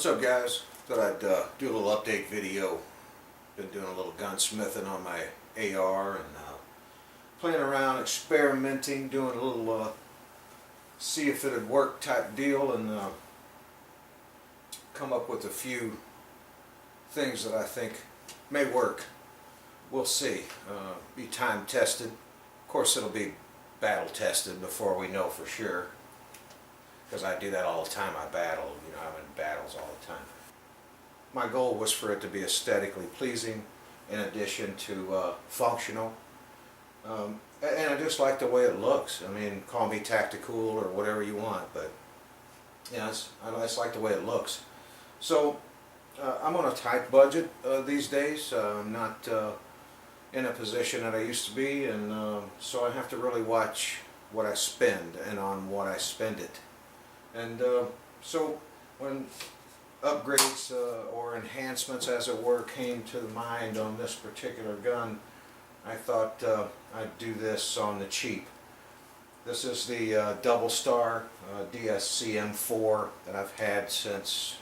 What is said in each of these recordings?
What's up, guys? Thought I'd do a little update video. Been doing a little gunsmithing on my AR and playing around, experimenting, doing a little see if it'd work type deal, and come up with a few things that I think may work. We'll see. Be time tested. Of course, it'll be battle tested before we know for sure, because I do that all the time. I battle, I'm in battles all the time. My goal was for it to be aesthetically pleasing in addition to functional. And I just like the way it looks. I mean, call me tactical or whatever you want, but yeah, I just like the way it looks. So I'm on a tight budget these days. I'm not in a position that I used to be, and so I have to really watch what I spend and on what I spend it. And so when upgrades or enhancements, as it were, came to mind on this particular gun, I thought I'd do this on the cheap. This is the double star DSC M4 that I've had since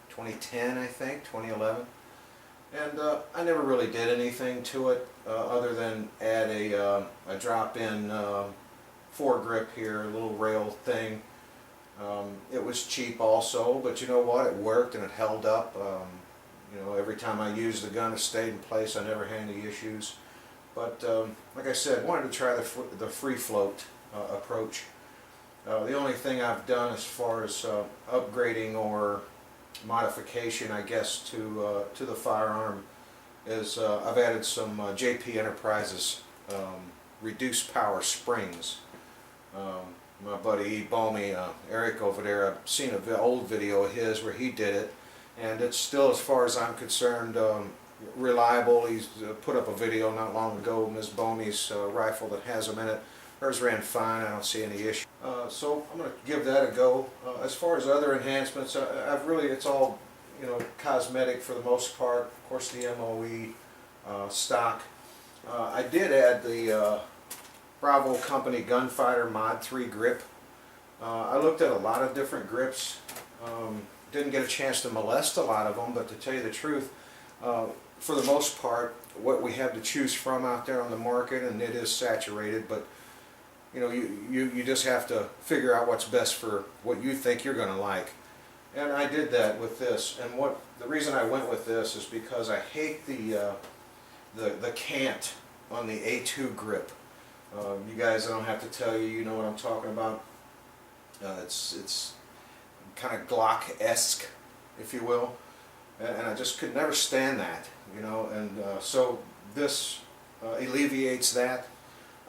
2010, I think, 2011. And I never really did anything to it other than add a drop-in foregrip here, a little rail thing. It was cheap also, but you know what? It worked and it held up. Every time I used the gun, it stayed in place. I never had any issues. But like I said, wanted to try the free float approach. The only thing I've done as far as upgrading or modification, I guess, to the firearm is I've added some JP Enterprises reduced power springs. My buddy Balmy, Eric over there, I've seen an old video of his where he did it, and it's still, as far as I'm concerned, reliable. He's put up a video not long ago, Ms. Balmy's rifle that has them in it. Hers ran fine. I don't see any issue. So I'm going to give that a go. As far as other enhancements, it's all, cosmetic for the most part. Of course, the MOE stock. I did add the Bravo Company Gunfighter Mod 3 grip. I looked at a lot of different grips. Didn't get a chance to molest a lot of them, but to tell you the truth, for the most part, what we have to choose from out there on the market, and it is saturated, but you just have to figure out what's best for what you think you're going to like. And I did that with this. And the reason I went with this is because I hate the cant on the A2 grip. You guys, I don't have to tell you, you know what I'm talking about. It's kind of Glock-esque, if you will, and I just could never stand that, and so this alleviates that.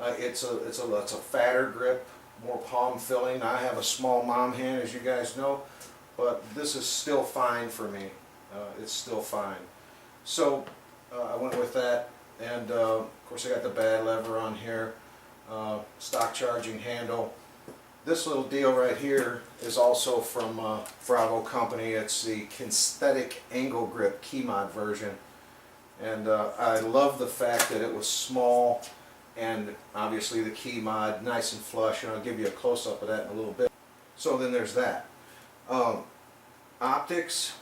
It's a fatter grip, more palm filling. I have a small mom hand, as you guys know, but this is still fine for me. It's still fine. So I went with that, and of course I got the bad lever on here. Stock charging handle. This little deal right here is also from Bravo Company. It's the Kinesthetic Angle Grip Key Mod version, and I love the fact that it was small, and obviously the key mod nice and flush, and I'll give you a close-up of that in a little bit. So then there's that. Optics.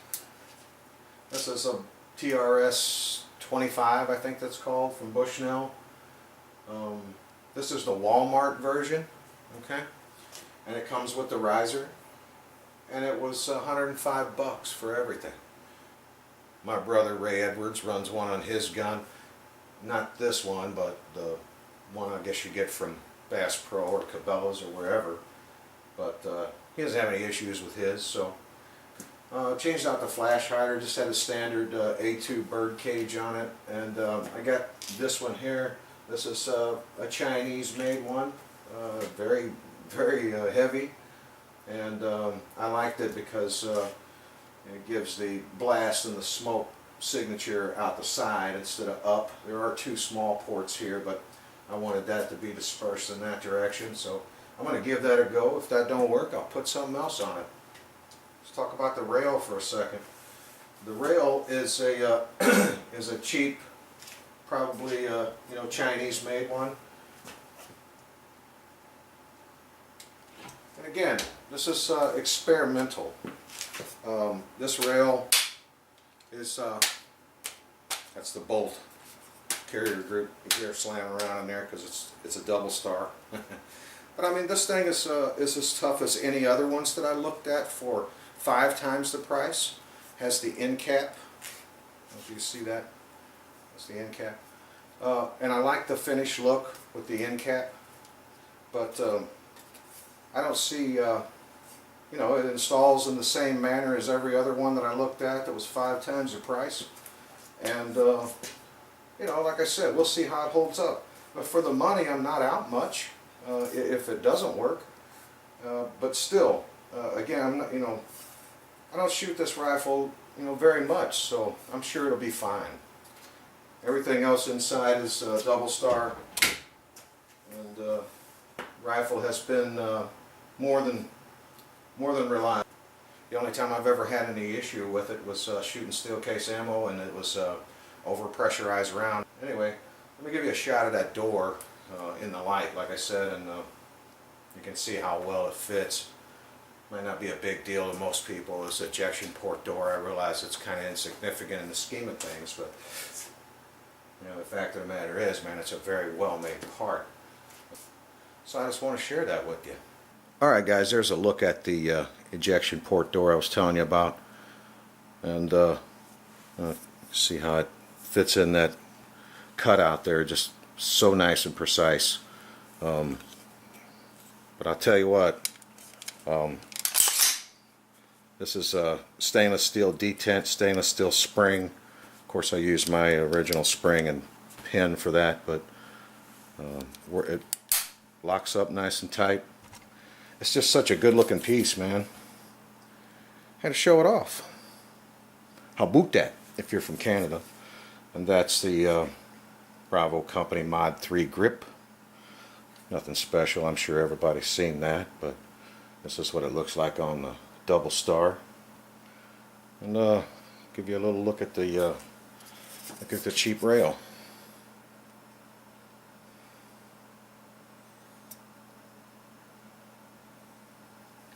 This is a TRS 25, I think that's called, from Bushnell. This is the Walmart version, okay? And it comes with the riser, and it was $105 for everything. My brother Ray Edwards runs one on his gun. Not this one, but the one I guess you get from Bass Pro or Cabela's or wherever. But he doesn't have any issues with his, so changed out the flash hider. Just had a standard A2 bird cage on it, and I got this one here. This is a Chinese-made one, very, very heavy, and I liked it because it gives the blast and the smoke signature out the side instead of up. There are two small ports here, but I wanted that to be dispersed in that direction, so I'm going to give that a go. If that don't work, I'll put something else on it. Let's talk about the rail for a second. The rail is a is a cheap, probably Chinese-made one. And again, this is experimental. This rail is, that's the bolt carrier group. You hear slamming around in there because it's a double star. But I mean, this thing is as tough as any other ones that I looked at for 5 times the price. Has the end cap. If you see that, that's the end cap. And I like the finished look with the end cap. But I don't see, you know, it installs in the same manner as every other one that I looked at that was 5 times the price. And, you know, like I said, we'll see how it holds up. But for the money, I'm not out much if it doesn't work. But still, again, I'm not, you know, I don't shoot this rifle, you know, very much, so I'm sure it'll be fine. Everything else inside is double star, and rifle has been more than reliable. The only time I've ever had any issue with it was shooting steel case ammo, and it was over pressurized round. Anyway, let me give you a shot of that door in the light, like I said, and you can see how well it fits. Might not be a big deal to most people, this ejection port door. I realize it's kind of insignificant in the scheme of things, but you know, the fact of the matter is, man, it's a very well made part. So I just want to share that with you. Alright guys, there's a look at the ejection port door I was telling you about, and see how it fits in that cutout there, just so nice and precise. But I'll tell you what, this is a stainless steel detent, stainless steel spring. Of course, I use my original spring and pin for that, but it locks up nice and tight. It's just such a good looking piece, man. Had to show it off. How boot that if you're from Canada. And that's the Bravo Company Mod 3 grip. Nothing special, I'm sure everybody's seen that, but this is what it looks like on the double star. And give you a little look at the cheap rail.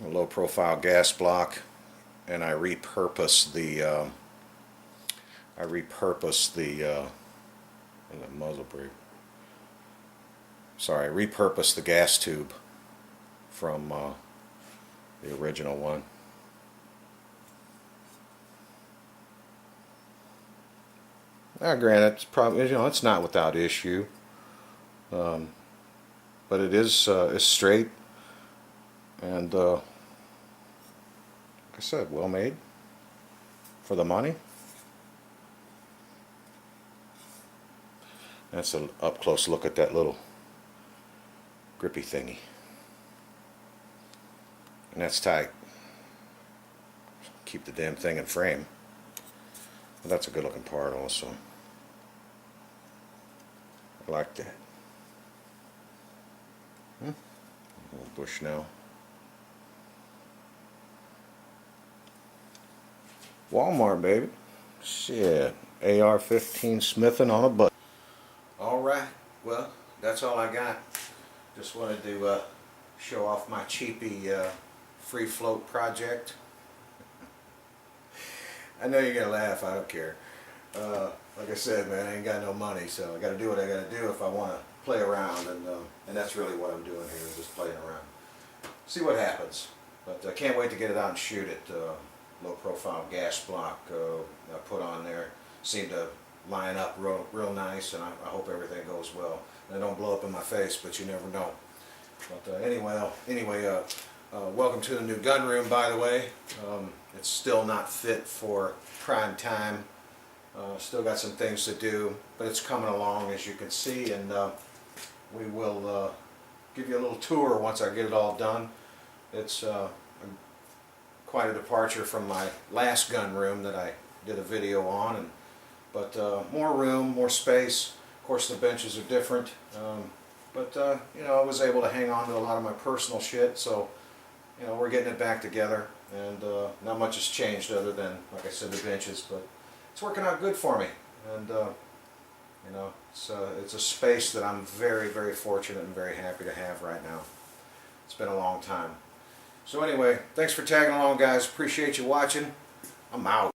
A low profile gas block, and I repurposed the muzzle brake. Sorry, I repurposed the gas tube from the original one. Now, granted, it's probably, you know, it's not without issue, but it is straight and, like I said, well made for the money. That's an up close look at that little grippy thingy, and that's tight. Keep the damn thing in frame. But that's a good looking part also. I like that. A little bush now. Walmart, baby. Shit. AR15 smithing on a button. Alright, well, that's all I got. Just wanted to show off my cheapy free float project. I know you're gonna laugh, I don't care. Like I said, man, I ain't got no money, so I gotta do what I gotta do if I wanna play around, and that's really what I'm doing here, is just playing around. See what happens. But I can't wait to get it out and shoot it. Low profile gas block I put on there seemed to line up real nice, and I hope everything goes well. And I don't blow up in my face, but you never know. But anyway, welcome to the new gun room, by the way. It's still not fit for prime time. Still got some things to do, but it's coming along, as you can see, and we will give you a little tour once I get it all done. It's quite a departure from my last gun room that I did a video on, but more room, more space. Of course, the benches are different, but you know, I was able to hang on to a lot of my personal shit, so you know, we're getting it back together, and not much has changed other than, like I said, the benches, but it's working out good for me, and you know, it's a space that I'm very, very fortunate and very happy to have right now. It's been a long time. So anyway, thanks for tagging along, guys. Appreciate you watching. I'm out.